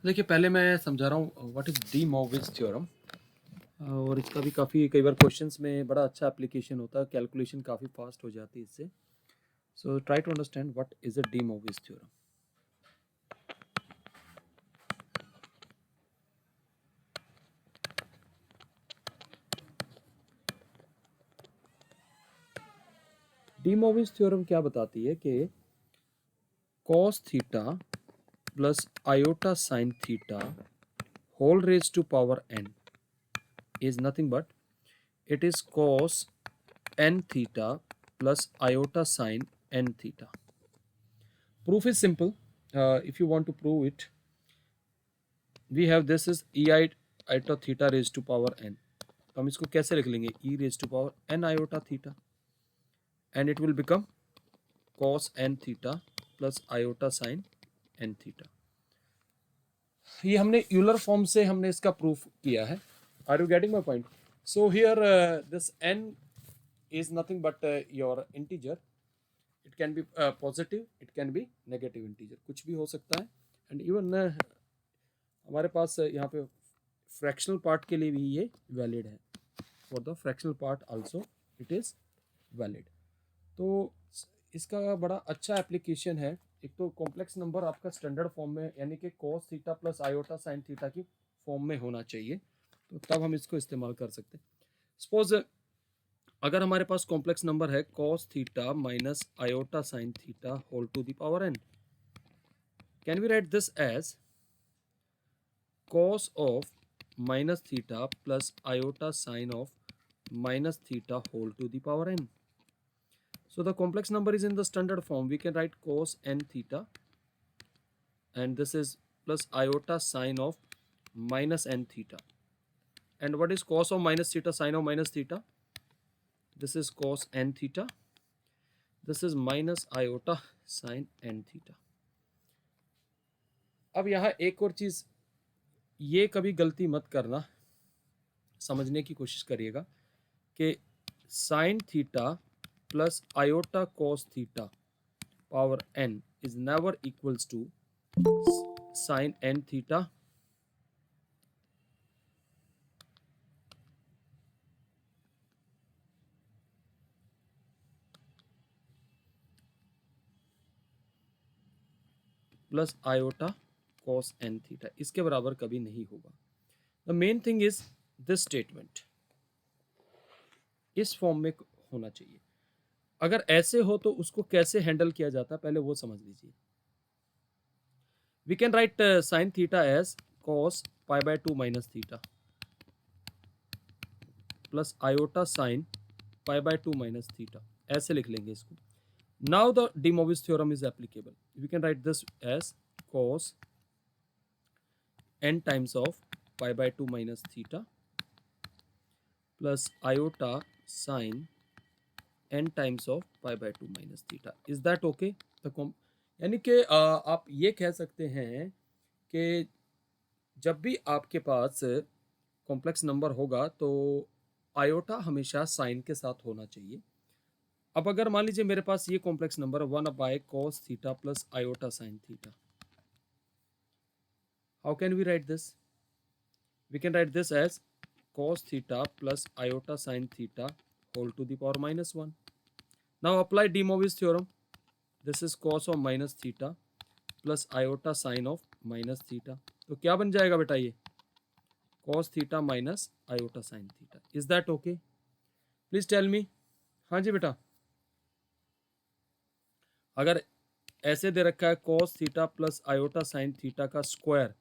देखिए, पहले मैं समझा रहा हूँ what is D Morgan's theorem. और इसका भी काफ़ी कई बार क्वेश्चंस में बड़ा अच्छा एप्लीकेशन होता है, कैलकुलेशन काफ़ी फास्ट हो जाती है इससे। So try to understand what is a De Morgan's theorem. De Morgan's theorem क्या बताती है कि cos theta plus iota sine theta whole raise to power n is nothing but it is cos n theta plus iota sin n theta. Proof is simple. If you want to prove it, we have this is e iota theta raised to power n. तो हम इसको कैसे लिख लेंगे? e raised to power n iota theta, and it will become cos n theta plus iota sin n theta. ये हमने Euler form से हमने इसका प्रूफ किया है. Are you getting my point? So here this n is nothing but your integer. It can be positive, it can be negative integer, कुछ भी हो सकता है. एंड इवन हमारे पास यहाँ पे फ्रैक्शनल पार्ट के लिए भी ये वैलिड है. For the fractional part also it is valid. तो इसका बड़ा अच्छा एप्लीकेशन है. एक तो कॉम्प्लेक्स नंबर आपका स्टैंडर्ड फॉर्म में यानी कि cos theta plus iota sine theta की फॉर्म में होना चाहिए, तो तब हम इसको इस्तेमाल कर सकते हैं. सपोज अगर हमारे पास कॉम्प्लेक्स नंबर है cos theta minus iota sine theta whole to the power n, can we write this as cos of minus theta plus iota sine of minus theta whole to the power n. So the complex number is in the standard form. We can write cos n theta, and this is plus iota sine of minus n theta. And what is cos of minus theta, sine of minus theta? This is cos n theta. This is minus iota sine n theta. अब यहाँ एक और चीज़, ये कभी गलती मत करना, समझने की कोशिश करिएगा कि sign theta plus iota cos theta power n is never equals to sin n theta plus iota cos n theta. इसके बराबर कभी नहीं होगा. The main thing is this statement इस फॉर्म में होना चाहिए. अगर ऐसे हो तो उसको कैसे हैंडल किया जाता है पहले वो समझ लीजिए. We can write sine theta as cos pi by 2 minus theta plus iota sine pi by 2 minus theta, ऐसे लिख लेंगे इसको. Now the de Moivre theorem is applicable. We can write this as cos n times of pi by 2 minus theta plus iota sine n times of pi by 2 minus theta. Is that okay? यानी कि आप ये कह सकते हैं कि जब भी आपके पास कॉम्प्लेक्स नंबर होगा तो आयोटा हमेशा साइन के साथ होना चाहिए. अब अगर मान लीजिए मेरे पास ये complex number 1 by cos theta plus iota sine theta, how can we write this? We can write this as cos theta plus iota sin theta whole to the power minus 1. Now apply De Moivre's theorem. This is cos of minus theta plus iota sin of minus theta. तो क्या बन जाएगा बेटा ये? cos theta minus iota sin theta. Is that okay? Please tell me. हाँ जी बेटा. अगर ऐसे दे रखा है cos theta plus iota sin theta का स्क्वायर,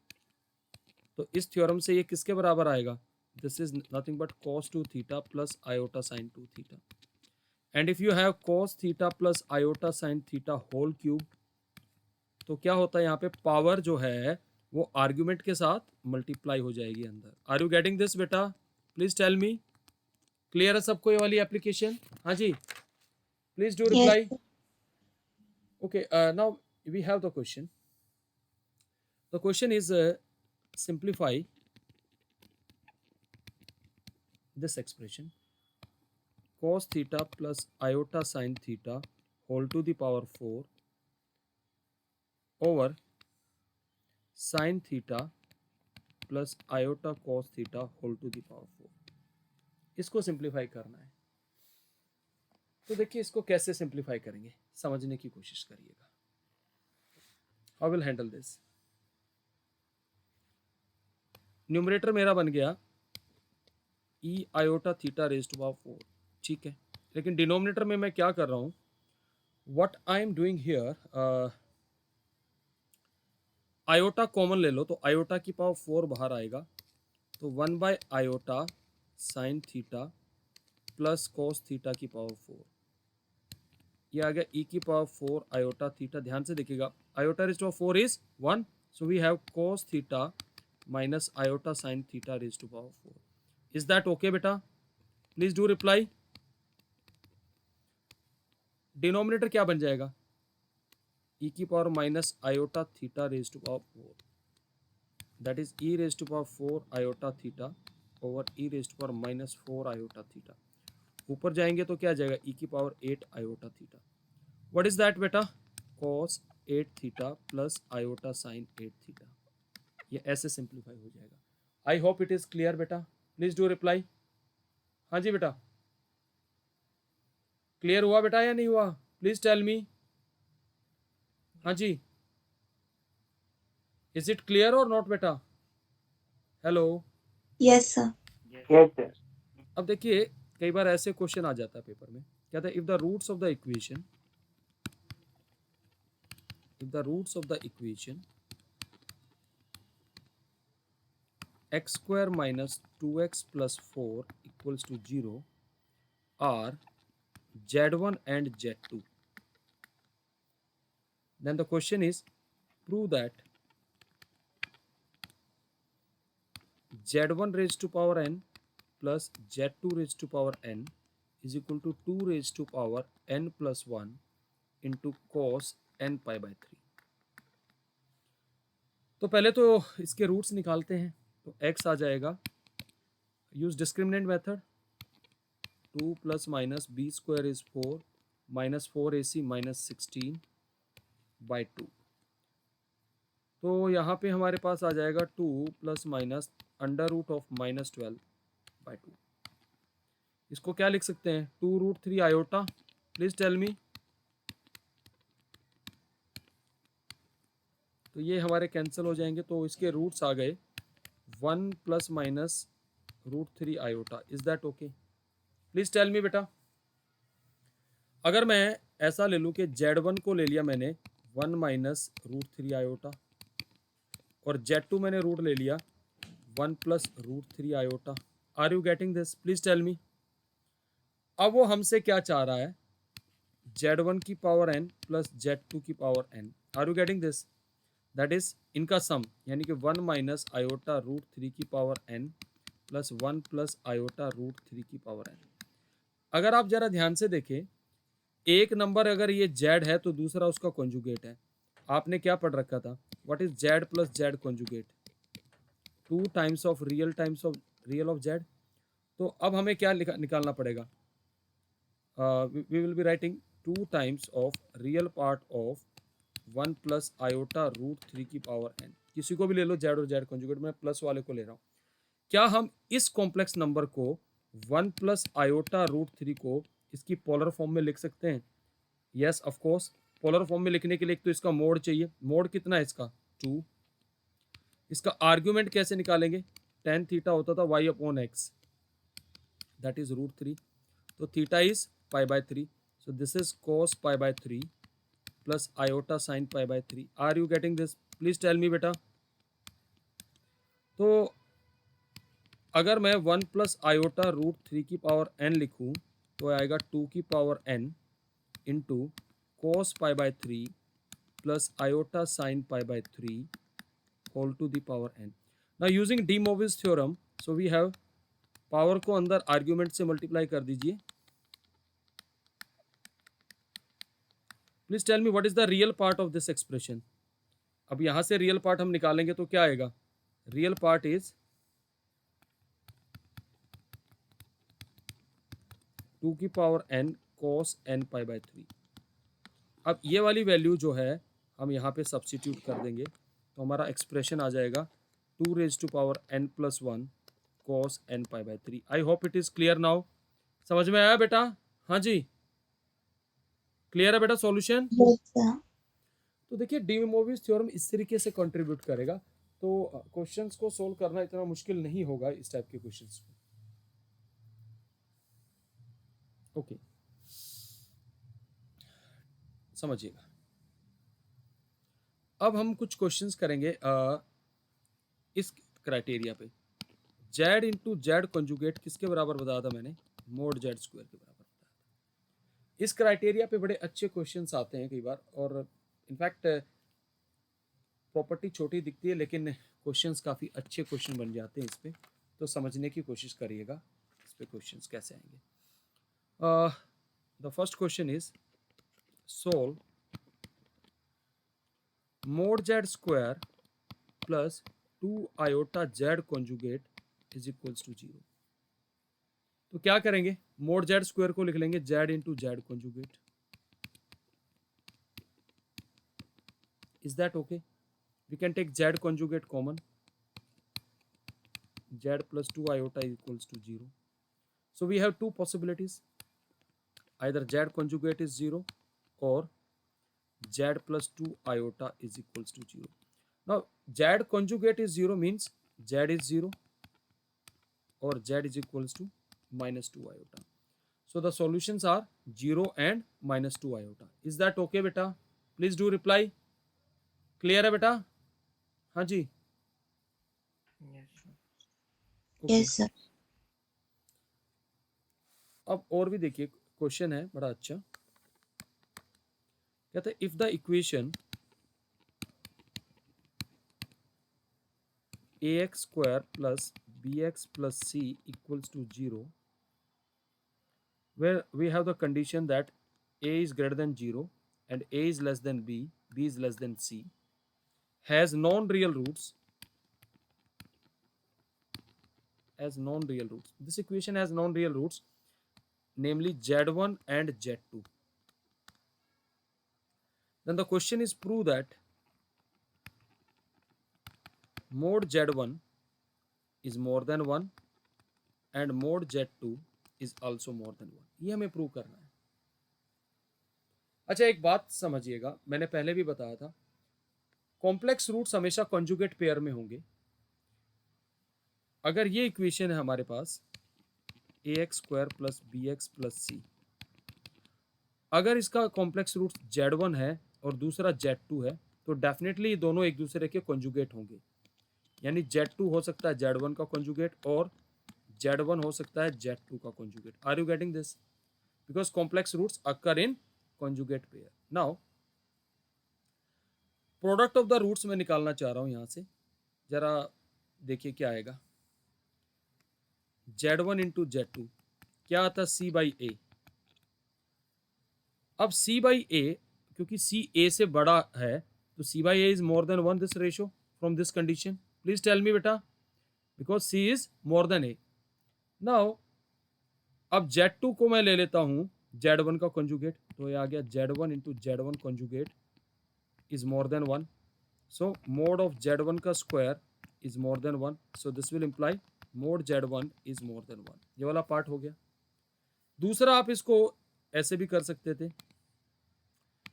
तो इस थ्योरम से ये किसके बराबर आएगा? This is nothing but cos 2 theta plus iota sin 2 theta. And if you have cos theta plus iota sin theta whole cube, तो क्या होता है यहाँ पे पावर जो है वो आर्ग्यूमेंट के साथ मल्टीप्लाई हो जाएगी अंदर. आर यू गेटिंग दिस बेटा? Please tell me. क्लियर है सबको ये वाली एप्लीकेशन? हाँ जी, please do reply. Okay, now we have the question. The question is simplify this expression cos theta plus iota sin theta whole to the power 4 over sine theta plus iota cos theta whole to the power 4। इसको simplify करना है। तो देखिए इसको कैसे simplify करेंगे, समझने की कोशिश करिएगा। How will handle this. Numerator मेरा बन गया e iota theta raise to power 4, ठीक है। लेकिन डिनोमिनेटर में मैं क्या कर रहा हूं, what I am doing here, iota common ले लो तो आयोटा की पावर 4 बाहर आएगा, तो 1 by iota sine theta plus cos theta की पावर 4, ये आ गया ई की पावर 4 आयोटा थीटा। ध्यान से देखिएगा, iota raise to power 4 is 1, so we have cos theta minus iota sine theta raise to power 4। Is that okay बेटा? Please do reply. Denominator क्या बन जाएगा, ई की power minus iota theta raise to power 4, that is e raise to power 4 iota theta over e raise to power minus 4 iota theta. ऊपर जाएंगे तो क्या आ जाएगा, ई की power 8 iota theta. What is that बेटा, cos 8 theta plus iota sine 8 theta. ये ऐसे सिंप्लीफाई हो जाएगा। I hope it is clear बेटा, प्लीज डू रिप्लाई। हाँ जी बेटा, क्लियर हुआ बेटा या नहीं हुआ, प्लीज टेल मी। हाँ जी, इज इट क्लियर और नॉट बेटा? Hello. Yes sir. Yes, sir. अब देखिए कई बार ऐसे क्वेश्चन आ जाता है पेपर में, कहता है if the roots of the equation, if the roots of the equation x square minus 2x plus 4 equals to 0 are z1 and z2, then the question is prove that z1 raised to power n plus z2 raised to power n is equal to 2 raised to power n plus 1 into cos n pi by 3। तो पहले तो इसके roots निकालते हैं। तो x आ जाएगा, use discriminant method, 2 plus minus B square is 4 minus 4ac minus 16 by 2। तो यहाँ पे हमारे पास आ जाएगा 2 plus minus under root of minus 12 by 2। इसको क्या लिख सकते हैं, 2√3 आयोटा, प्लीज टेल मी। तो ये हमारे कैंसिल हो जाएंगे, तो इसके रूट्स आ गए 1 plus minus √3 iota. Is that okay? Please tell me बेटा। अगर मैं ऐसा ले लूं कि z1 को ले लिया मैंने 1 माइनस √3 आयोटा और z2 मैंने रूट ले लिया 1 plus √3 iota, are you getting this? Please tell me. अब वो हमसे क्या चाह रहा है, z1 की पावर n प्लस z2 की power n, are you getting this? That is इनका सम, यानी कि 1 माइनस आयोटा √3 की power n plus 1 plus iota √3 की पावर n। अगर आप जरा ध्यान से देखें, एक नंबर अगर ये z है तो दूसरा उसका कॉन्जुगेट है। आपने क्या पढ़ रखा था, what is z plus z conjugate, 2 times of real of z। तो अब हमें क्या निकालना पड़ेगा, we will be writing 2 times of real part of 1 plus iota √3 की पावर n। किसी को भी ले लो z और z कॉन्जुगेट, मैं प्लस वाले को ले रहा हूँ। क्या हम इस कॉम्प्लेक्स नंबर को 1 प्लस आयोटा √3 को इसकी पोलर फॉर्म में लिख सकते हैं? Yes of course. Polar form में लिखने के लिए एक तो इसका मोड चाहिए, मोड कितना है इसका 2। इसका आर्ग्यूमेंट कैसे निकालेंगे, tan थीटा होता था y upon x, that is √3, तो theta is pi by 3, so this is cos pi by 3 plus iota sine pi by 3। Are you getting this? Please tell me बेटा। तो अगर मैं 1 प्लस आयोटा √3 की power n लिखूं तो आएगा 2 की power n into cos pi by 3 plus iota sine pi by 3 whole to the power n। Now using de Moivre's theorem, so we have power को अंदर आर्ग्यूमेंट से मल्टीप्लाई कर दीजिए। Please tell me what is the real part of this expression. अब यहां से real part हम निकालेंगे तो क्या आएगा, रियल पार्ट इज 2 की power n cos n pi by 3। अब ये वाली वैल्यू जो है हम यहाँ पे सब्स्टिट्यूट कर देंगे, तो हमारा एक्सप्रेशन आ जाएगा 2 raise to power n plus 1 cos n pi by 3। I hope it is clear now. समझ में आया बेटा? हाँ जी, क्लियर है बेटा सॉल्यूशन? Yes, sir. तो देखिए डी मोविस थ्योरम इस तरीके से कंट्रीब्यूट करेगा। तो क्वेश्चंस को सोल्व करना इतना मुश्किल नहीं होगा इस टाइप के क्वेश्चंस को। ओके, समझिएगा। अब हम कुछ क्वेश्चंस करेंगे इस क्राइटेरिया पे। जेड इंटू जेड कॉन्जुगेट किसके बराबर बताया था मैंने? मोड जेड स्क्वायर के बराबर बताया था। इस क्राइटेरिया पे बड़े अच्छे क्वेश्चंस आते हैं कई बार, और इनफैक्ट प्रॉपर्टी छोटी दिखती है लेकिन क्वेश्चंस काफ़ी अच्छे क्वेश्चन बन जाते हैं इस पे। तो समझने की कोशिश करिएगा इस पे क्वेश्चंस कैसे आएंगे। The first question is solve mod Z square plus 2 iota Z conjugate is equals to 0। तो क्या करेंगे? मोड जेड स्क्वायर को लिख लेंगे Z into Z conjugate. Is that okay? We can take Z conjugate common, z plus 2 iota is equals to 0. So we have two possibilities, either z conjugate is 0 or z plus 2 iota is equals to 0. Now z conjugate is 0 means z is 0 or z is equals to minus 2 iota. So the solutions are 0 and minus 2 iota. Is that okay beta? Please do reply. Clear है बेटा? हाँ जी, okay. Yes, sir. अब और भी देखिए question है बड़ा अच्छा। कहते हैं if the equation ax square plus bx plus c equals to 0, where we have the condition that a is greater than 0 and a is less than b, b is less than c, has non-real roots, this equation has non-real roots, namely z1 and z2. Then the question is prove that mod z1 is more than 1 and mod z2 is also more than 1. ये हमें prove करना है। अच्छा एक बात समझिएगा, मैंने पहले भी बताया था कॉम्प्लेक्स रूट्स हमेशा कॉन्जुगेट पेयर में होंगे। अगर ये इक्वेशन है हमारे पास ax square plus b x plus c, अगर इसका कॉम्प्लेक्स रूट z1 है और दूसरा z2 है तो डेफिनेटली ये दोनों एक दूसरे के कॉन्जुगेट होंगे। यानी z2 हो सकता है z1 का कॉन्जुगेट और z1 हो सकता है z2 का conjugate. Are you getting this? Because complex roots occur in conjugate pair. Now product of the roots में निकालना चाह रहा हूं यहां से, जरा देखिए क्या आएगा। z1 इंटू z2 क्या आता है? c बाई ए। अब c बाई ए, क्योंकि c a से बड़ा है तो c by a is more than 1 this ratio from this condition. Please tell me बेटा, because c is more than a। Now अब z2 को मैं ले लेता हूं z1 का कॉन्जुगेट, तो ये आ गया z1 into z1 conjugate is more than 1। So mod of z1 का square is more than 1, so this will imply mod z1 is more than 1। ये वाला पार्ट हो गया। दूसरा आप इसको ऐसे भी कर सकते थे,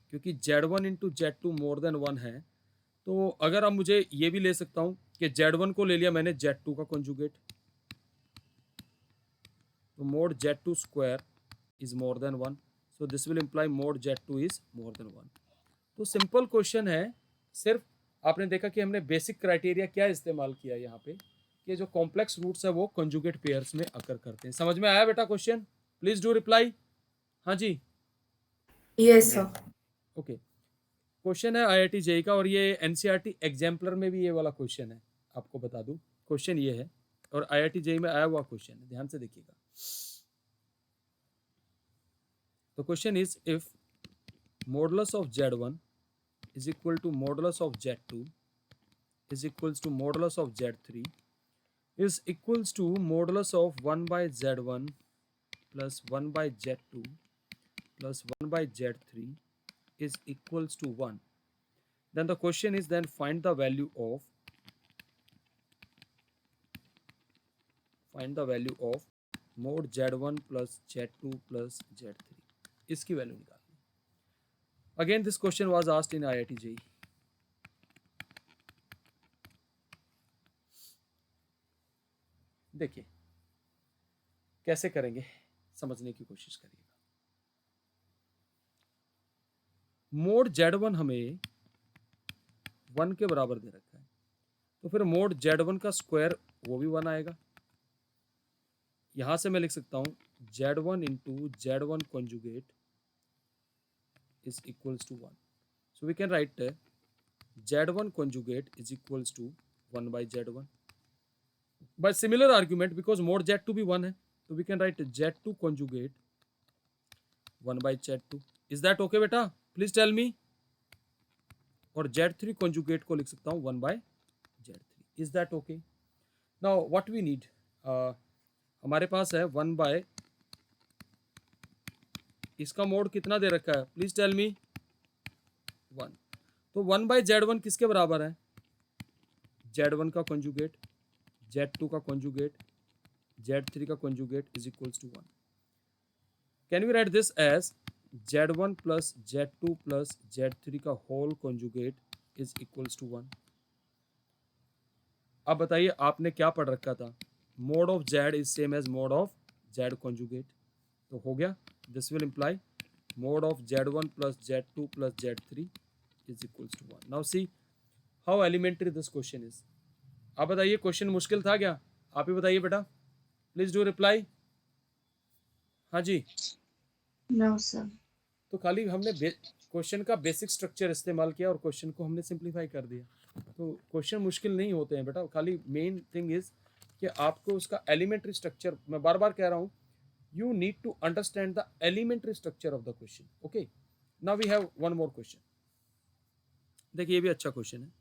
क्योंकि z1 इंटू z2 मोर देन 1 है, तो अगर अब मुझे ये भी ले सकता हूं कि z1 को ले लिया मैंने z2 का कॉन्जुगेट, तो mod z2 square is more than 1, so this will imply mod z2 is more than 1। तो सिंपल क्वेश्चन है, सिर्फ आपने देखा कि हमने बेसिक क्राइटेरिया क्या इस्तेमाल किया यहाँ पे कि जो कॉम्प्लेक्स रूट्स है वो कंजुगेट पेयर्स में अकर करते हैं। समझ में आया बेटा क्वेश्चन? Please do reply. हाँ जी, यस सर। ओके। क्वेश्चन है आईआईटी जेई का और ये एनसीईआरटी एग्जाम्पलर में भी ये वाला क्वेश्चन है। आपको बता दूं क्वेश्चन ये है और आईआईटी जेई में आया हुआ क्वेश्चन है, ध्यान से देखिएगा। तो question is if modulus of z1 is equal to modulus of z2 is equals to modulus of z3 is equals to modulus of 1 by z1 plus 1 by z2 plus 1 by z3 is equals to 1, Then the question is, then find the value of mod z1 plus z2 plus z3. इसकी value निकालनी. Again this question was asked in IIT JEE. देखिए कैसे करेंगे, समझने की कोशिश करिएगा. Mode z1 हमें 1 के बराबर दे रखा है, तो फिर मोड z1 का स्क्वायर वो भी 1 आएगा. यहां से मैं लिख सकता हूं z1 into z1 conjugate is equals to 1. So we can write z1 conjugate is equals to 1 by z1. By similar argument, because mod z2 भी 1 है, तो we can write z2 conjugate 1 by z2. Is that okay बेटा? Please tell me. और z3 conjugate को लिख सकता हूँ 1 by z3. Is that okay? Now what we need? हमारे पास है 1 by, इसका मोड कितना दे रखा है? Please tell me. 1. तो 1 by z1 किसके बराबर है? z1 का कॉन्जुगेट, z2 का कॉन्जुगेट, z3 का conjugate is equals to 1. Can we write this as z1 plus z2 plus z3 का whole conjugate is equals to 1. अब बताइए आपने क्या पढ़ रखा था? Mod of z is same as mod of z conjugate. तो हो गया. This will imply mod of z1 plus z2 plus z3 is equals to 1. Now see how elementary this question is. आप बताइए क्वेश्चन मुश्किल था क्या? आप ही बताइए बेटा. Please do reply. हाँ जी. No, sir. तो खाली हमने क्वेश्चन का बेसिक स्ट्रक्चर इस्तेमाल किया और क्वेश्चन को हमने सिंप्लीफाई कर दिया. तो क्वेश्चन मुश्किल नहीं होते हैं बेटा, खाली मेन थिंग इज कि आपको उसका एलिमेंट्री स्ट्रक्चर, मैं बार बार कह रहा हूँ, you need to understand the elementary structure of the question. Okay, now we have one more question. देखिए ये भी अच्छा क्वेश्चन है.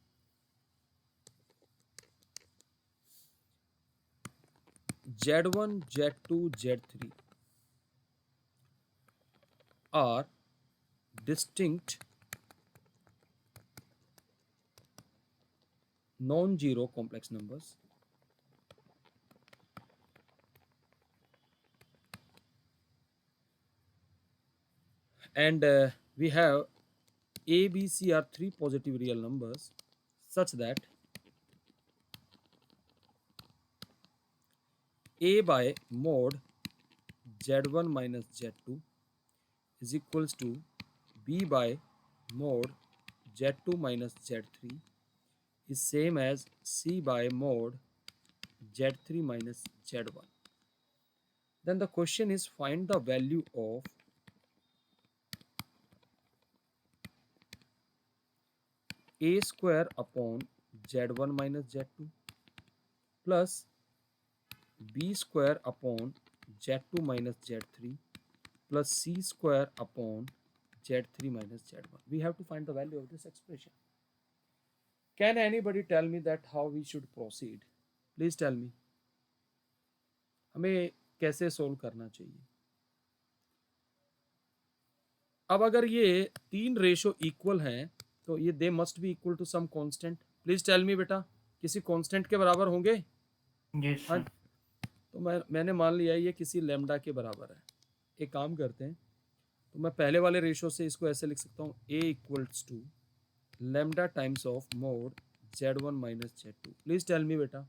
z1 z2 z3 are distinct non-zero complex numbers and we have a, b, c are three positive real numbers such that a by mod z1 minus z2 is equals to b by mod z2 minus z3 is same as c by mod z3 minus z1. Then the question is, find the value of a square upon z1 minus z2 plus b square upon z2 minus z3 plus c square upon z3 minus z1. We have to find the value of this expression. Can anybody tell me that how we should proceed? Please tell me. हमें कैसे solve करना चाहिए? अब अगर ये तीन ratio equal हैं तो ये they must be equal to some constant. Please tell me बेटा, किसी कांस्टेंट के बराबर होंगे? यस हाँ. सर. तो मैंने मान लिया ये किसी लेमडा के बराबर है. एक काम करते हैं, तो मैं पहले वाले रेशो से इसको ऐसे लिख सकता हूँ, a equals to lambda times of mod z1 minus z2. Please tell me बेटा,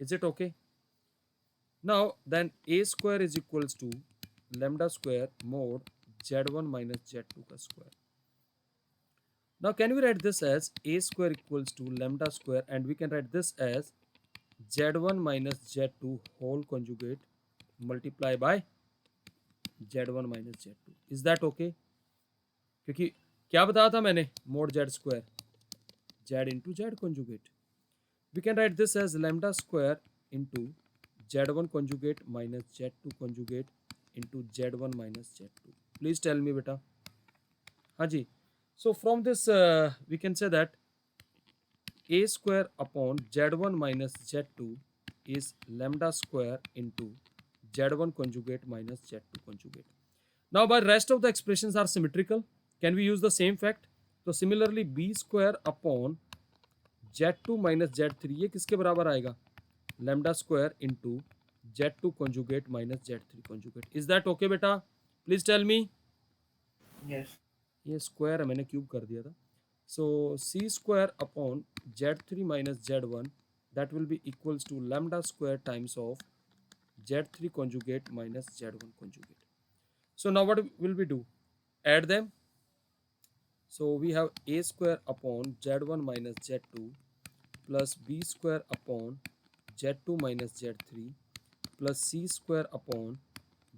is it okay? Now then a square is equals to lambda square mod z1 minus z2 का square. Now can we write this as a square equals to lambda square, and we can write this as z1 minus z2 whole conjugate multiply by z1 minus z2. Is that okay? क्योंकि क्या बताया था मैंने, mod z square z into z conjugate. We can write this as lambda square into z1 conjugate minus z2 conjugate into z1 minus z2. Please tell me बेटा. हाँ जी. So from this we can say that a square upon z1 minus z2 is lambda square into z1 conjugate minus z2 conjugate. Now by rest of the expressions are symmetrical. Can we use the same fact? तो similarly b square upon Z2 minus Z3 ये किसके बराबर आएगा? Lambda square into Z2 conjugate minus Z3 conjugate. Is that okay बेटा? Please tell me. Yes. ये square है, मैंने cube कर दिया था. So c square upon Z3 minus Z1 that will be equals to lambda square times of Z3 conjugate minus Z1 conjugate. So now what will we do? Add them. So we have a square upon Z1 minus Z2 plus b square upon Z2 minus Z3 plus c square upon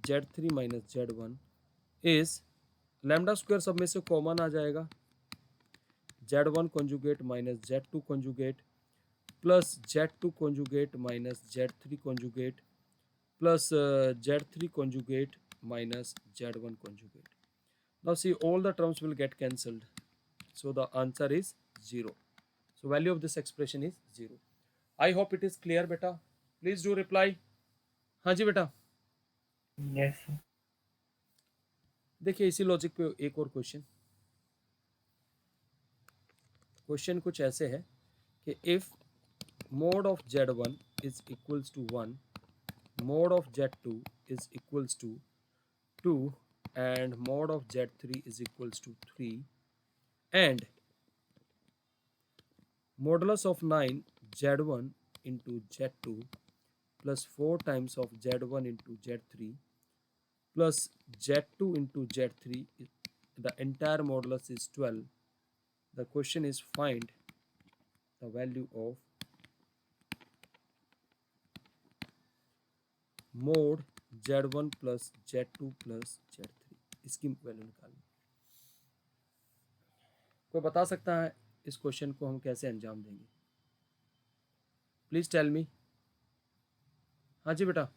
Z3 minus Z1 is lambda square सब में से common आ जाएगा. Z1 conjugate minus Z2 conjugate plus Z2 conjugate minus Z3 conjugate plus Z3 conjugate minus Z1 conjugate. Now see, all the terms will get cancelled. So the answer is 0. So value of this expression is 0. I hope it is clear beta. Please do reply. हाँ जी बेटा. Yes, sir. देखिए इसी logic पे एक और question. Question कुछ ऐसे है कि if mod of Z1 is equals to 1, mod of Z2 is equals to 2 and mod of Z3 is equals to 3 and modulus of 9 Z1 into Z2 plus 4 times of Z1 into Z3 plus Z2 into Z3, the entire modulus is 12. The question is find the value of mod Z1 plus Z2 plus Z3. इसकी value निकालनी. कोई बता सकता है इस question को हम कैसे अंजाम देंगे? Please tell me. हाँ जी बेटा,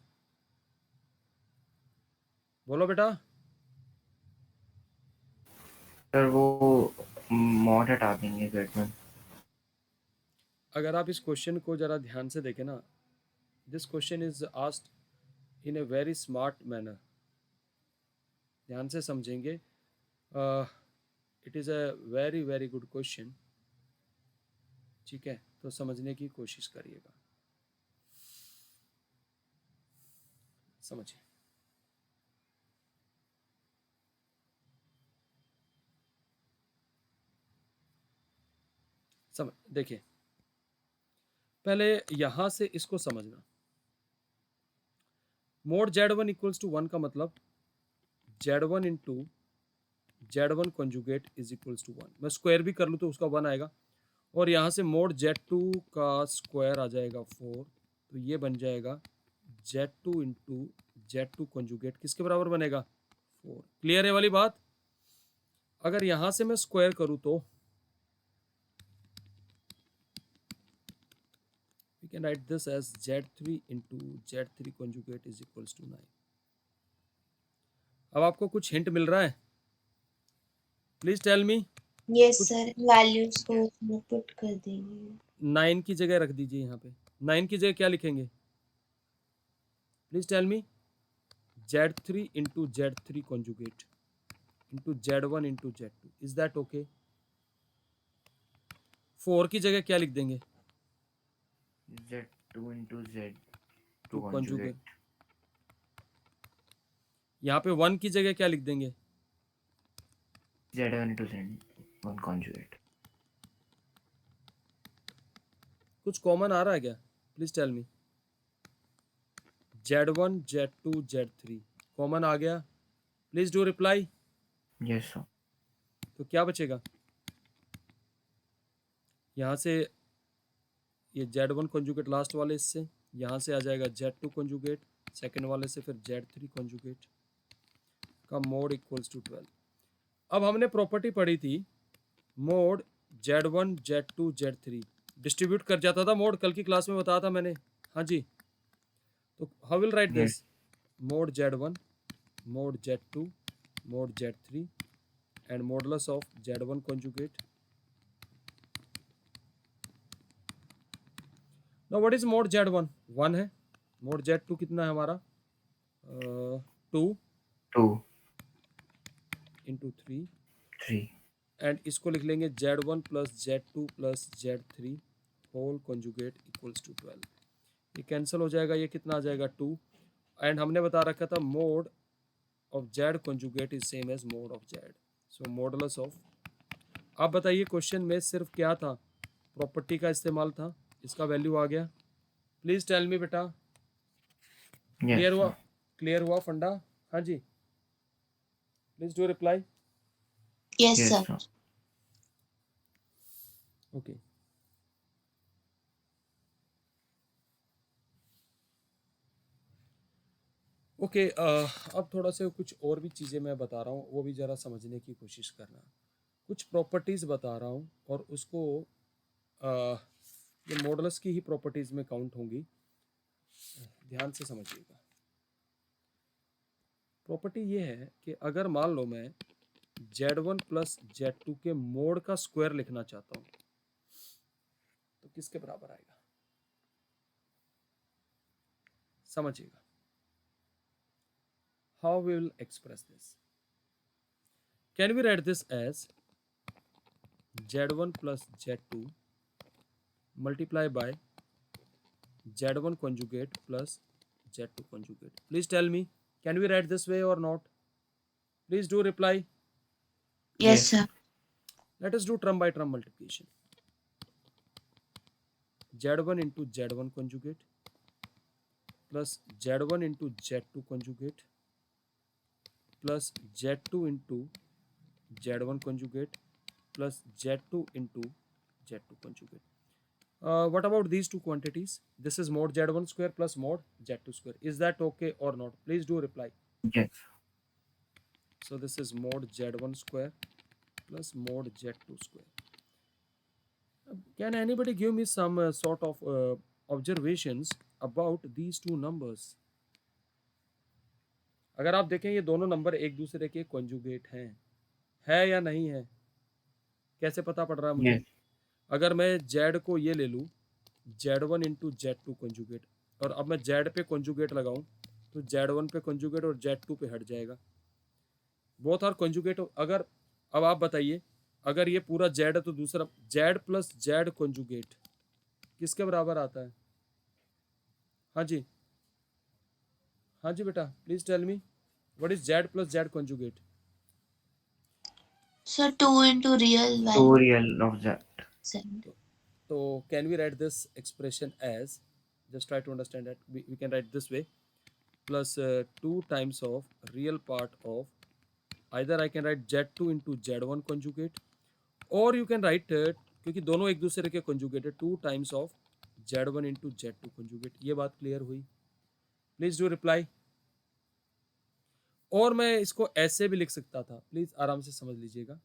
बोलो बेटा. सर वो मॉड हटा देंगे Z में. अगर आप इस क्वेश्चन को जरा ध्यान से देखें ना, this question is asked in a very smart manner. ध्यान से समझेंगे. It is a very very good question. ठीक है, तो समझने की कोशिश करिएगा. समझिए. समझ देखिए, पहले यहां से इसको समझना. मोड Z1 इक्वल्स टू 1 का मतलब Z1 into Z1 conjugate is equals to 1. मैं स्क्वायर भी कर लूँ तो उसका 1 आएगा. और यहाँ से मोड Z2 का स्क्वायर आ जाएगा 4. तो ये बन जाएगा Z2 इंटू Z2 कॉन्जुगेट किसके बराबर बनेगा? 4. क्लियर है वाली बात? अगर यहाँ से मैं स्क्वायर करूँ तो we can write this as Z3 into Z3 conjugate is equals to 9. अब आपको कुछ हिंट मिल रहा है? Please tell me. Yes sir, values को उसमें पुट कर देंगे. 9 की जगह रख दीजिए. यहाँ पे 9 की जगह क्या लिखेंगे? Please tell me. Z3 into Z3 conjugate into Z1 into Z2. Is that okay? 4 की जगह क्या लिख देंगे? Z2 into Z2 to conjugate. यहाँ पे 1 की जगह क्या लिख देंगे? Z1 into Z1 conjugate. कुछ कॉमन आ रहा है क्या? Please tell me. Z1 Z2 Z3 common आ गया? Please do reply. Yes, sir. तो क्या बचेगा? यहाँ से ये Z1 कॉन्जुगेट लास्ट वाले इससे, यहाँ से आ जाएगा Z2 कॉन्जुगेट, सेकंड वाले से फिर Z3 कॉन्जुगेट का मोड इक्वल्स टू 12. अब हमने प्रॉपर्टी पढ़ी थी mode Z1 Z2 Z3 distribute कर जाता था मोड. कल की क्लास में बताया था मैंने. हाँ जी. तो how will write this? Mode Z1 mode Z2 mode Z3 and modulus of Z1 conjugate. Now what is mode Z1? 1 है. मोड Z2 कितना है हमारा? 2 2 into 3 3 एंड इसको लिख लेंगे Z1 plus Z2 plus Z3 whole conjugate equals to 12। ये cancel हो जाएगा, ये कितना आ जाएगा 2। एंड हमने बता रखा था mod of Z conjugate is same as mod of Z, so modulus of. आप बताइए क्वेश्चन में सिर्फ क्या था, प्रॉपर्टी का इस्तेमाल था, इसका वैल्यू आ गया। प्लीज टेल मी बेटा, Yes, क्लियर हुआ? sir. क्लियर हुआ फंडा? हाँ जी, please do reply. Yes, Yes, sir. sir. Okay, okay. अब थोड़ा सा कुछ और भी चीज़ें मैं बता रहा हूँ, वो भी ज़रा समझने की कोशिश करना। कुछ प्रॉपर्टीज़ बता रहा हूँ और उसको ये मॉडल्स की ही प्रॉपर्टीज़ में काउंट होंगी, ध्यान से समझिएगा। प्रॉपर्टी ये है कि अगर मान लो मैं Z1 प्लस Z2 के मोड का स्क्वायर लिखना चाहता हूँ तो किसके बराबर आएगा, समझिएगा। How we will express this? Can we write this as Z1 plus Z2 multiply by Z1 conjugate plus Z2 conjugate. Please tell me, can we write this way or not? Please do reply. Yes, Yes, sir. Let us do term by term multiplication. Z1 into Z1 conjugate plus Z1 into Z2 conjugate plus Z2 into Z1 conjugate plus Z2 into Z2 conjugate. What about these two quantities? This is mod Z1 square plus mod Z2 square. Is that okay or not? Please do reply. yes. So this is mod Z1 square plus mod Z2 square. Can anybody give me some sort of observations about these two numbers? अगर आप देखें ये दोनों number एक दूसरे के conjugate हैं, है या नहीं है? कैसे पता पड़ रहा है मुझे? Yes, अगर मैं Z को ये ले लूँ Z1 इंटू Z2 कॉन्जुगेट, और अब मैं Z पे कॉन्जुगेट लगाऊं तो Z1 पे कॉन्जुगेट और Z2 पे हट जाएगा। Both are conjugate. अगर अब आप बताइए, अगर ये पूरा Z है तो दूसरा Z प्लस Z कॉन्जुगेट किसके बराबर आता है? हाँ जी, हाँ जी बेटा, please tell me what is Z plus Z conjugate? So 2 into real two value. real of that. Send. तो can we write this expression as, just try to understand that, we can write this way, plus 2 times of real part of, either I can write Z2 into Z1 conjugate or you can write क्योंकि दोनों एक दूसरे के conjugate है, 2 times of Z1 into Z2 conjugate। ये बात clear हुई? Please do reply. और मैं इसको ऐसे भी लिख सकता था, प्लीज आराम से समझ लीजिएगा।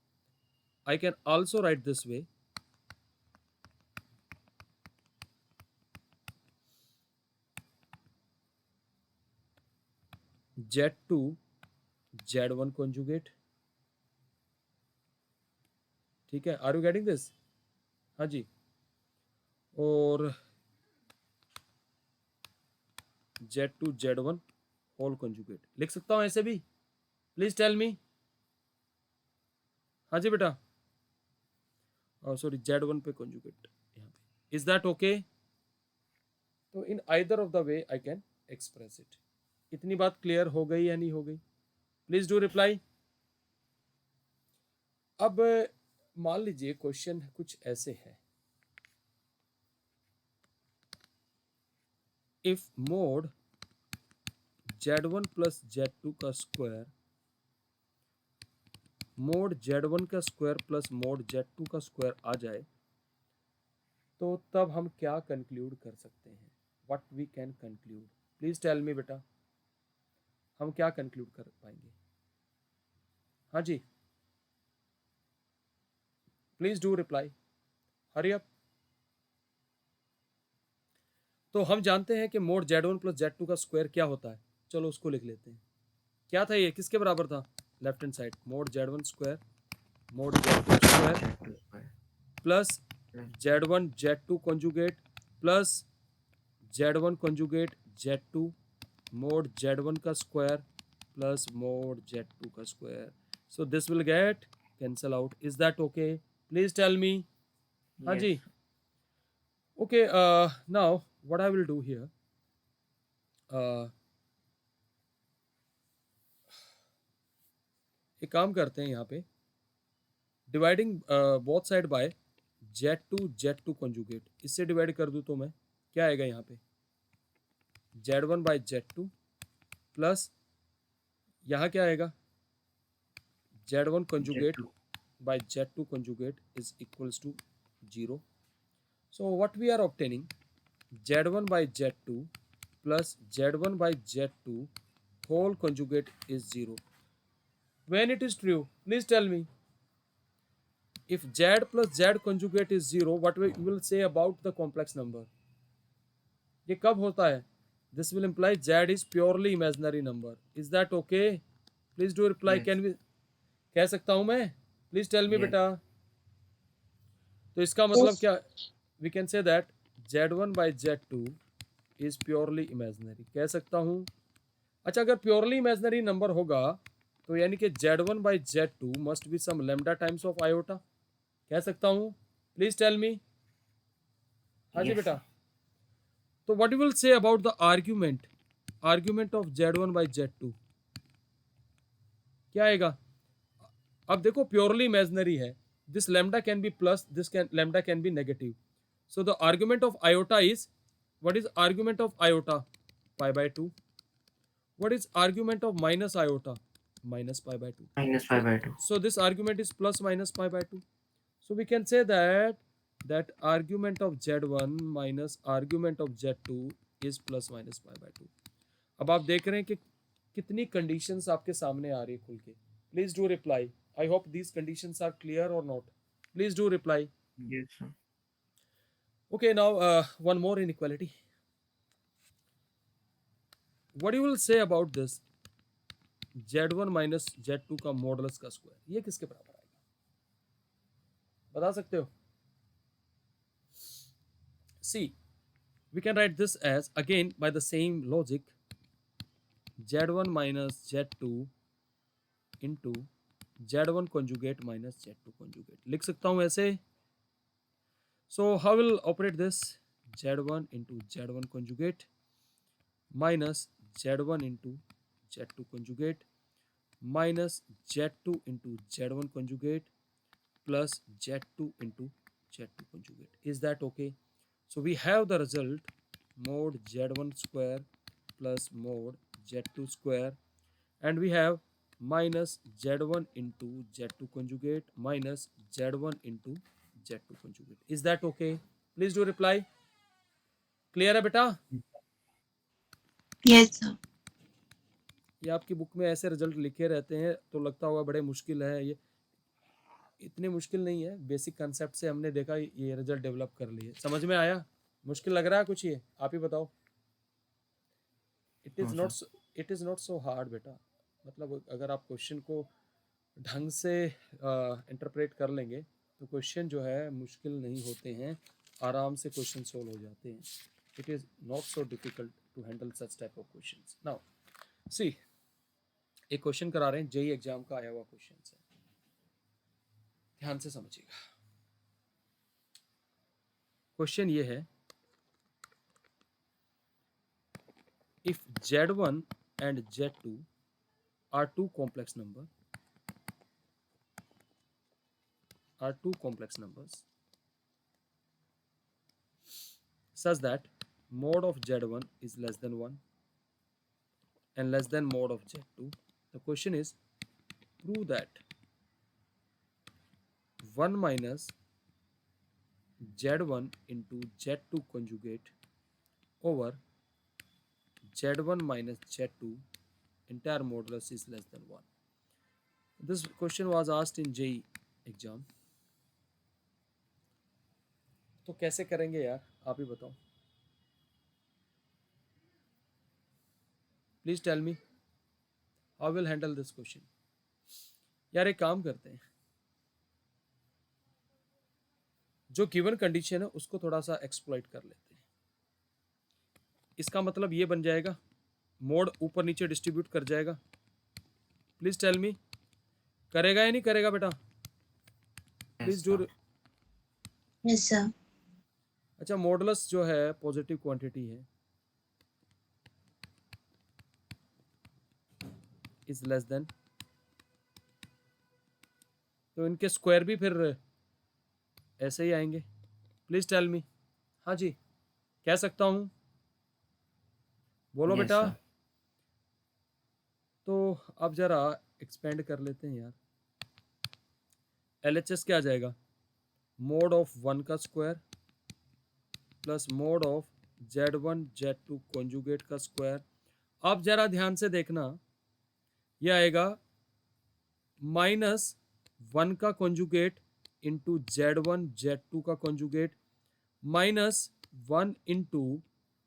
I can also right this way, Z2 Z1 conjugate। ठीक है, आर यू गेटिंग दिस? हाँ जी। और Z2 Z1 होल conjugate लिख सकता हूं ऐसे भी? प्लीज टेल मी। हाँ जी बेटा, सॉरी Z1 पे conjugate यहाँ पे। Is that okay? तो in either of the way I can express it. इतनी बात क्लियर हो गई या नहीं हो गई? Please do reply. अब मान लीजिए क्वेश्चन कुछ ऐसे है, if mode Z1 plus Z2 का स्क्वायर मोड Z1 का स्क्वायर प्लस मोड Z2 का स्क्वायर आ जाए तो तब हम क्या कंक्लूड कर सकते हैं? What we can conclude? Please tell me बेटा, हम क्या कंक्लूड कर पाएंगे? हाँ जी, please do reply, hurry up. तो हम जानते हैं कि मोड Z1 प्लस Z2 का स्क्वायर क्या होता है, चलो उसको लिख लेते हैं। क्या था ये, किसके बराबर था? Left hand side mode Z1 square mode Z2 square Z2 square. Plus Z1 Z2 conjugate plus Z1 conjugate Z2 mode Z1 का स्क्वायर प्लस मोड Z2 का square. So this will get cancel out. Is that okay? Please tell me. हाँ Yes. जी. Okay, now what I will do here, एक काम करते हैं यहाँ पे, dividing both side by Z2 conjugate, इससे डिवाइड कर दूँ तो मैं क्या आएगा यहाँ पे, Z1 बाय Z2 प्लस यहाँ क्या आएगा, Z1 conjugate Z2. by Z2 conjugate is equals to 0. So what we are obtaining, Z1 by Z2 plus Z1 by Z2 whole conjugate is 0. When it is true, please tell me, if Z plus Z conjugate is 0, what we will say about the complex number? ये कब होता है? This will imply Z is purely imaginary number. Is that okay? Please do reply. Yes. Can we, कह सकता हूँ मैं? Please tell me Yes. बेटा. तो इसका मतलब Yes. क्या, we can say that Z1 by Z2 is purely imaginary, कह सकता हूँ. अच्छा, अगर प्योरली इमेजनरी नंबर होगा तो यानी कि Z1 by Z2 must be some lambda times of iota, कह सकता हूँ. Please tell me. हाँ जी Yes. बेटा. तो what you will say about the argument of Z1 by Z2, क्या आएगा? अब देखो प्योरली इमेजनरी है, this lambda can be plus, this lambda can be negative. So the argument of iota is, what is argument of iota? Pi by 2. What is argument of minus iota? Minus pi by 2. Minus So, 5/2. so this argument is plus minus pi by 2. So we can say that argument of Z1 minus argument of Z2 is plus minus pi by 2. अब आप देख रहे हैं कि कितनी conditions आपके सामने आ रही है खुल के. Please do reply. I hope these conditions are clear और not. Please do reply. Yes, sir. Okay, now one more inequality. What you will say about this Z1 minus Z2 का मॉडुलस का square, ये किसके बराबर आएगा, बता सकते हो? See, we can write this as, again by the same logic, Z1 minus Z2 into Z1 conjugate minus Z2 conjugate, लिख सकता हूँ ऐसे. So how will operate this? Z1 into Z1 conjugate minus Z1 into Z2 conjugate minus Z2 into Z1 conjugate plus Z2 into Z2 conjugate. Is that okay? So we have the result mod Z1 square plus mod Z2 square, and we have minus Z1 into Z2 conjugate minus Z1 into Z2 conjugate. Is that okay? Please do reply. Clear है बेटा? Yes, sir. ये आपकी book में ऐसे result लिखे रहते हैं तो लगता होगा बड़े मुश्किल है, ये इतने मुश्किल नहीं है. बेसिक कंसेप्ट से हमने देखा, ये रिजल्ट डेवलप कर लिए. समझ में आया? मुश्किल लग रहा है कुछ? ये आप ही बताओ. It is not so hard बेटा. मतलब अगर आप क्वेश्चन को ढंग से इंटरप्रेट कर लेंगे तो क्वेश्चन जो है मुश्किल नहीं होते हैं, आराम से क्वेश्चन सोल्व हो जाते हैं. It is not so difficult to handle such type of questions. Now see, एक क्वेश्चन करा रहे हैं, जेई एग्जाम का आया हुआ क्वेश्चन है, ध्यान से समझिएगा. क्वेश्चन ये है, if Z1 and Z2 are two complex numbers such that mod of Z1 is less than 1 and less than mod of Z2. The question is, prove that 1 minus Z1 into Z2 conjugate over Z1 minus Z2 entire modulus is less than 1. This question was asked in JEE exam. तो कैसे करेंगे यार, आप ही बताओ. Please tell me how will handle this question. यार एक काम करते हैं, जो गिवन कंडीशन है उसको थोड़ा सा एक्सप्लॉइट कर लेते हैं. इसका मतलब ये बन जाएगा, मोड ऊपर नीचे डिस्ट्रीब्यूट कर जाएगा. प्लीज टेल मी, करेगा या नहीं करेगा बेटा? Please do. sir. Yes, sir. अच्छा, मॉडुलस जो है पॉजिटिव क्वांटिटी है, इज लेस देन, तो इनके स्क्वायर भी फिर ऐसे ही आएंगे। Please tell me. हाँ जी, कह सकता हूँ, बोलो Yes, बेटा। sir. तो अब जरा एक्सपेंड कर लेते हैं यार। LHS क्या आ जाएगा? मोड ऑफ 1 का square plus mode of Z1 Z2 conjugate का स्क्वायर। अब जरा ध्यान से देखना, यह आएगा -1 का कॉन्जुगेट इंटू Z1 Z2 का conjugate -1 into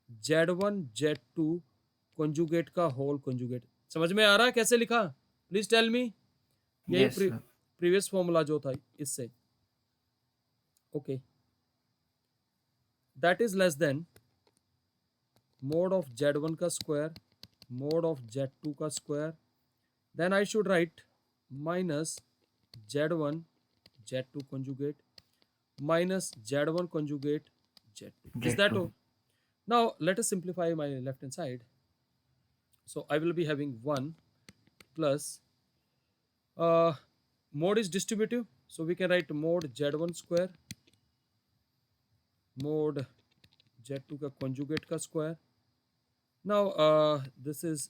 Z1 Z2 conjugate का होल कॉन्जुगेट। समझ में आ रहा है कैसे लिखा? Please tell me. यही Yes, sir. प्रीवियस फॉर्मूला जो था इससे। Okay, that is less than mod of Z1 का स्क्वायर मोड ऑफ Z2 का square, then I should write minus Z1 Z2 conjugate minus Z1 conjugate Z2. Is that Z2. all? Now let us simplify my left hand side. So I will be having 1 plus mode is distributive, so we can write mode Z1 square mode Z2 का conjugate का square. Now this is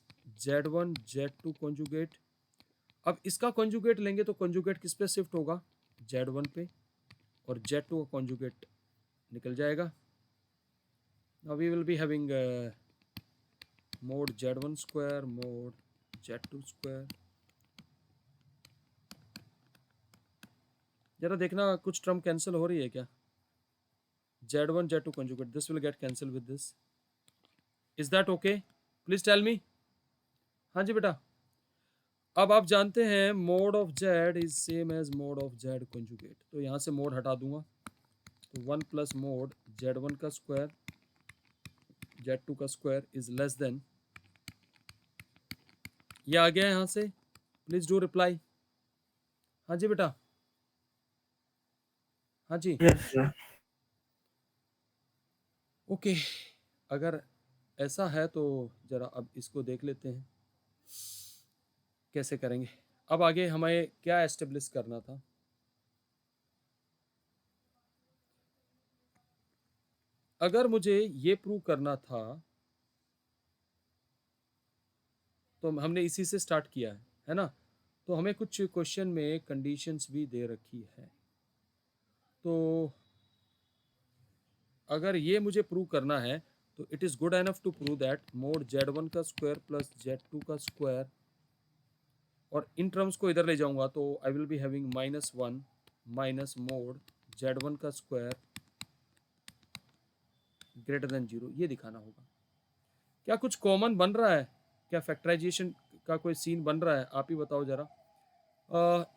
Z1 Z2 conjugate. अब इसका conjugate लेंगे तो conjugate किस पे shift होगा? Z1 पे, और Z2 का conjugate निकल जाएगा। Now we will be having mode Z1 square mode Z2 square. जरा देखना कुछ टर्म कैंसिल हो रही है क्या? Z1 Z2 conjugate, this will get cancelled with this. Is that okay? Please tell me. हाँ जी बेटा। अब आप जानते हैं mod of Z is same as mod of Z conjugate, तो यहाँ से मोड हटा दूंगा, तो 1 प्लस मोड Z1 का स्क्वायर Z2 का स्क्वायर इज लेस देन, ये आ गया यहाँ से। Please do reply. हाँ जी बेटा, हाँ जी। Yes, sir. ओके, अगर ऐसा है तो जरा अब इसको देख लेते हैं कैसे करेंगे। अब आगे हमें क्या एस्टेब्लिश करना था? अगर मुझे ये प्रूव करना था तो हमने इसी से स्टार्ट किया है ना? तो हमें कुछ क्वेश्चन में कंडीशंस भी दे रखी है, तो अगर ये मुझे प्रूव करना है तो it is good enough to prove that mod Z1 का स्क्वायर प्लस Z2 का स्क्वायर, और इन टर्म्स को इधर ले जाऊंगा तो I will be having -1 minus mode Z1 का स्क्वायर ग्रेटर देन 0, ये दिखाना होगा। क्या कुछ कॉमन बन रहा है? क्या फैक्टराइजेशन का कोई सीन बन रहा है? आप ही बताओ जरा।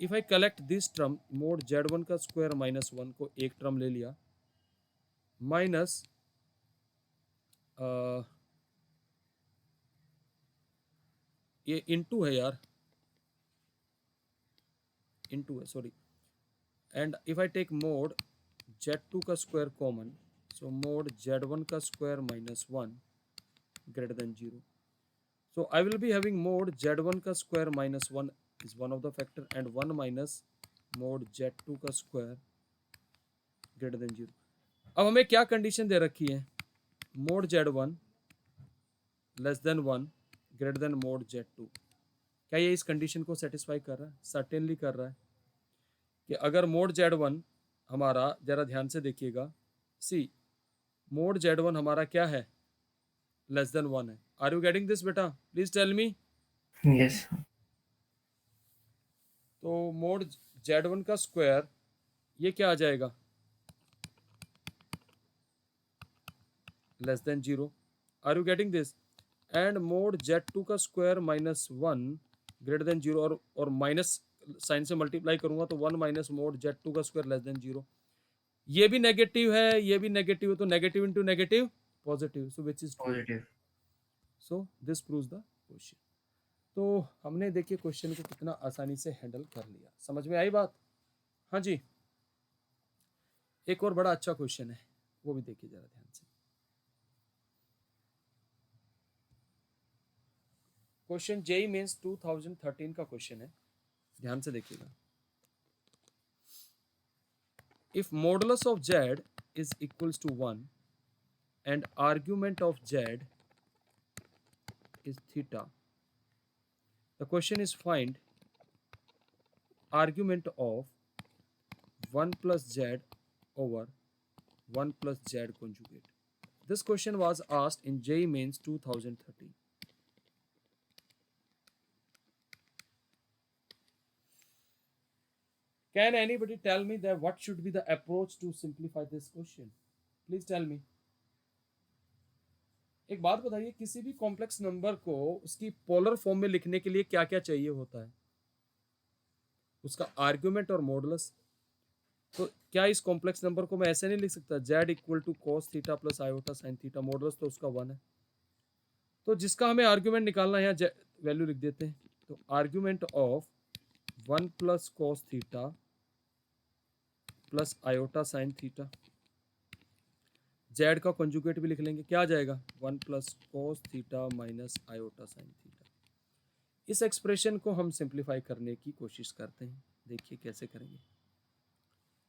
If I collect this term mode Z1 का स्क्वायर -1 को एक टर्म ले लिया, माइनस ये इनटू है यार, इनटू है sorry, and if I take mod Z2 का square common, so mod Z1 का square -1 greater than 0, so I will be having mod Z1 का square -1 is one of the factor and 1 minus mod Z2 का square greater than 0। अब हमें क्या condition दे रखी है? mod Z1 less than 1 greater then mod Z2। क्या ये इस कंडीशन को सेटिस्फाई कर रहा है? सर्टेनली कर रहा है कि अगर mod Z1 हमारा, जरा ध्यान से देखिएगा, सी mod Z1 हमारा क्या है? लेस देन 1 है। आर यू गेटिंग दिस बेटा? Please tell me. Yes, sir. तो मोड Z1 का स्क्वायर ये क्या आ जाएगा? Less than 0। Are you getting this? And mod Z2 का स्क्वायर -1 ग्रेटर देन 0, और माइनस साइन से मल्टीप्लाई करूंगा तो 1 माइनस मोड Z2 का स्क्वायर लेस देन 0। ये भी नेगेटिव है, ये भी नेगेटिव है, तो negative into negative positive, so which is true. Positive. So this proves the question. तो हमने देखिए क्वेश्चन को कितना आसानी से हैंडल कर लिया। समझ में आई बात? हाँ जी, एक और बड़ा अच्छा क्वेश्चन है, वो भी देखिए जरा ध्यान से। क्वेश्चन जेई मेंस 2013 का क्वेश्चन है, ध्यान से देखिएगा। If modulus of z is equals to 1 and argument of z is theta, the question is find argument of 1 plus z over 1 plus z conjugate. This question was asked in JEE Mains 2013. Can anybody tell me that what should be the approach to simplify this question? Please tell me. एक बात बताइए, किसी भी complex number को उसकी polar form में लिखने के लिए क्या क्या चाहिए होता है? उसका आर्ग्यूमेंट और मॉडुलस। तो क्या इस कॉम्प्लेक्स नंबर को मैं ऐसे नहीं लिख सकता z equal to cos theta plus iota sine theta, modulus तो उसका 1 है। तो जिसका हमें आर्ग्यूमेंट निकालना है, यहाँ वैल्यू लिख देते हैं। तो argument of 1 plus cos theta plus iota sine theta, Z का कंजुगेट भी लिख लेंगे, क्या आ जाएगा 1 plus cos theta minus iota sine theta. इस एक्सप्रेशन को हम सिंप्लीफाई करने की कोशिश करते हैं, देखिए कैसे करेंगे।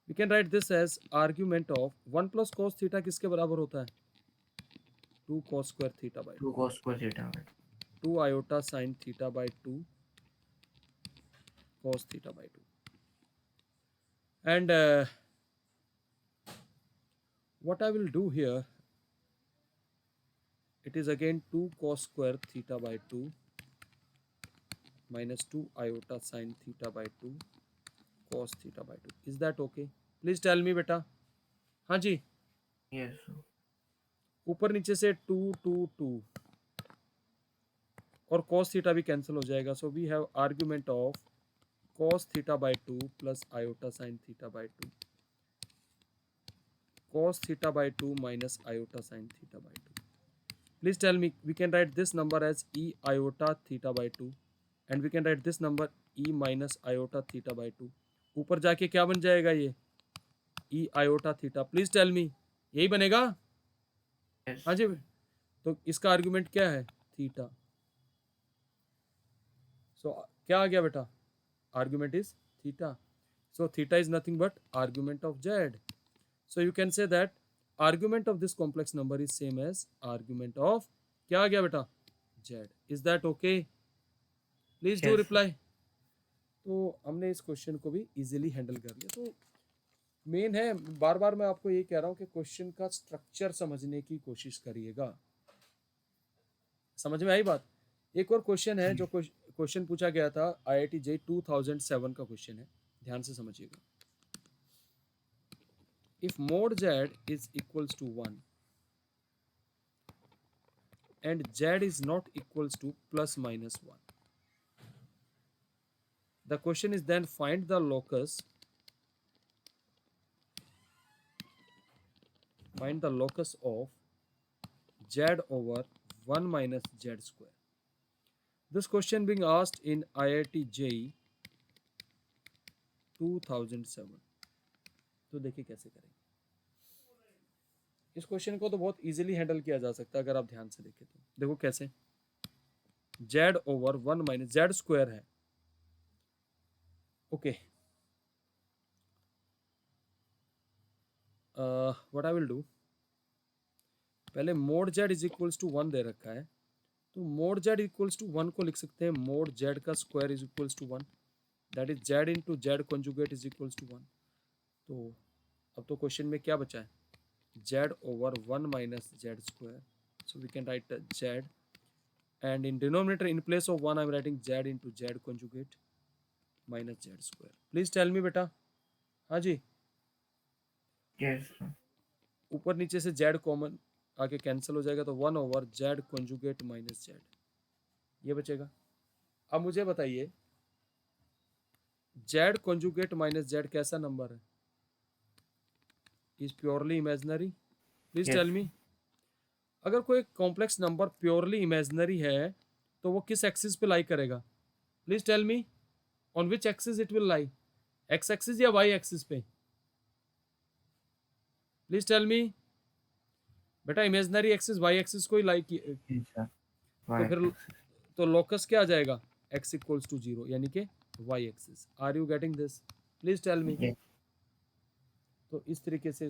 We can write this as argument of 1 plus cos theta किसके बराबर होता है? 2 cos square theta by 2 cos square theta by 2 iota sine theta by 2 cos theta by 2 and what I will do here, it is again 2 cos square theta by 2 minus 2 iota sin theta by 2 cos theta by 2. Is that okay? Please tell me बेटा। हाँ जी, yes sir. ऊपर नीचे से 2 2 2 और cos theta भी cancel हो जाएगा। So we have argument of cos theta by 2 plus iota sine theta by 2 cos theta by 2 minus iota sin theta by 2. Please tell me, we can write this number as e iota theta by 2 and we can write this number e minus iota theta by 2. ऊपर जाके क्या बन जाएगा ये? e iota theta. Please tell me, यही बनेगा? Yes. हाँ जी। तो इसका आर्गुमेंट क्या है? थीटा। सो क्या आ गया बेटा? Argument is theta. So theta is nothing but argument of z. So you can say that argument of this complex number is same as argument of क्या आ गया बेटा? z. Is that okay? Please do Yes. reply. तो हमने इस question को भी easily handle कर लिया। तो मेन है, बार बार मैं आपको ये कह रहा हूँ कि क्वेश्चन का स्ट्रक्चर समझने की कोशिश करिएगा। समझ में आई बात? एक और क्वेश्चन है जो क्वेश्चन पूछा गया था IIT JEE 2007 का क्वेश्चन है, ध्यान से समझिएगा। If mod z is equals to 1 and z is not equals to plus minus 1, the question is then find the locus of z over 1 minus z square. This question being asked in IIT JEE 2007. तो देखिए कैसे करेंगे इस question को। तो बहुत easily handle किया जा सकता है अगर आप ध्यान से देखें तो। देखो कैसे, z over 1 minus z square है। Okay, what I will do, पहले mod z is equals to 1 दे रखा है, तो मोड z इक्वल्स टू 1 को लिख सकते हैं मोड z का square is equals to 1, that is z into Z conjugate is equals to 1। तो अब तो क्वेश्चन में क्या बचा है? z over 1 minus z square. So we can write z, and in denominator in place of 1 I am writing z into z conjugate minus z square. Please tell me बेटा। हाँ जी, Yes sir. ऊपर नीचे से z common आके cancel हो जाएगा, तो 1 over z conjugate minus z, ये बचेगा। अब मुझे बताइए z conjugate माइनस z कैसा नंबर है? Is purely imaginary? Please Yes. Tell me. अगर कोई कॉम्प्लेक्स नंबर प्योरली इमेजिनरी है तो वो किस एक्सिस पे लाई करेगा? Please tell me, on which axis it will lie? X axis या वाई एक्सिस पे? प्लीज टेल मी बेटा, इमेजिनरी एक्सिस वाई एक्सिस को ही लाइक जी सर। तो फिर तो लोकस क्या आ जाएगा, x इक्वल्स टू 0 यानी कि y axis. Are you getting this? Please tell me. Yes. तो इस तरीके से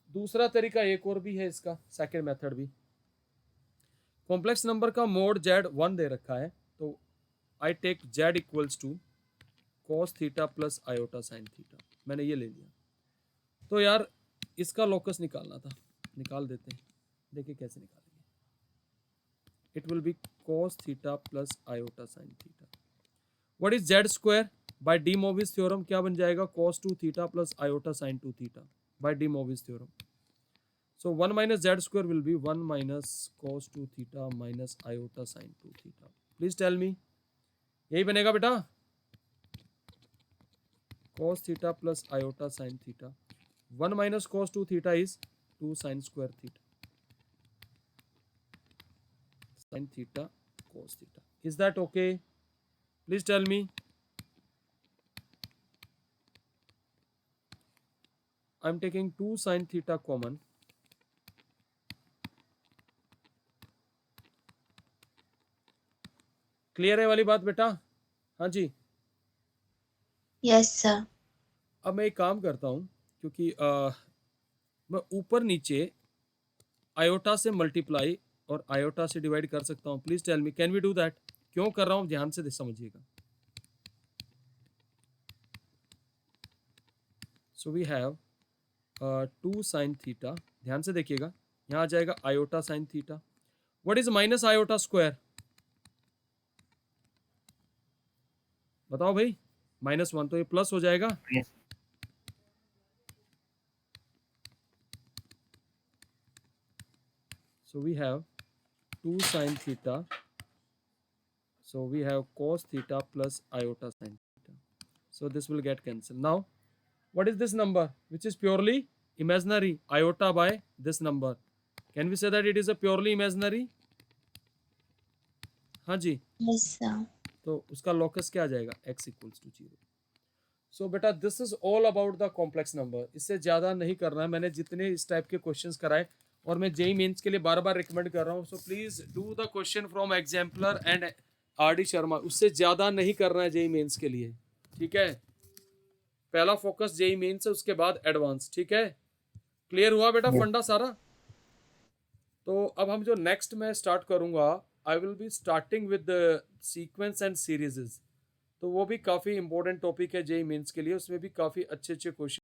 दूसरा तरीका एक और भी है इसका, सेकंड मेथड भी। कॉम्प्लेक्स नंबर का मोड z 1 दे रखा है, तो I take z equals to cos theta plus iota sine theta, मैंने ये ले लिया। तो यार इसका लोकस निकालना था, निकाल देते हैं, देखिए कैसे निकालेंगे। It will be cos theta plus iota sine theta. What is z square? By de Moivre theorem क्या बन जाएगा, cos 2 theta plus iota sine 2 theta by de Moivre theorem. So 1 minus z square will be 1 minus cos 2 theta minus iota sin 2 theta. Please tell me. यही बनेगा बेटा, cos theta plus iota sin theta. 1 minus cos 2 theta is 2 sin square theta. Sin theta cos theta. Is that okay? Please tell me. I'm taking 2 sin theta common. Clear है वाली बात बेटा? हाँ जी। Yes sir. अब मैं एक काम करता हूँ, क्योंकि मैं ऊपर नीचे आयोटा से मल्टीप्लाई और आयोटा से डिवाइड कर सकता हूँ। Please tell me, can we do that? क्यों कर रहा हूँ ध्यान से समझिएगा। So we have 2 sine theta, ध्यान से देखिएगा, यहाँ आ जाएगा iota sine theta. What is minus iota square? बताओ भाई, -1 तो ये प्लस हो जाएगा। Yes. So we have 2 sin theta. So we have cos theta plus iota sin theta. So this will get cancelled. Now, what is this number which is purely imaginary? Iota by this number. Can we say that it is a purely imaginary? हाँ जी। Yes sir. तो उसका लॉकस क्या आ जाएगा, x equals to 0। सो बेटा this is all about the complex number. इससे ज़्यादा नहीं करना है, मैंने जितने इस टाइप के क्वेश्चंस कराए और मैं जेई मेंस के लिए बार बार रिकमेंड कर रहा हूँ। So please do the question from exemplar and RD. Sharma. उससे ज़्यादा नहीं करना है जेई मेंस के लिए, ठीक है? पहला फोकस जेई मेंस है, उसके बाद एडवांस, ठीक है? क्लियर हुआ बेटा Yes. फंडा सारा? तो अब हम जो नेक्स्ट मैं स्टार्ट करूंगा, I will be starting with the sequence and सीरीजेस। तो वो भी काफ़ी इंपॉर्टेंट टॉपिक है जेई मेंस के लिए, उसमें भी काफ़ी अच्छे अच्छे क्वेश्चन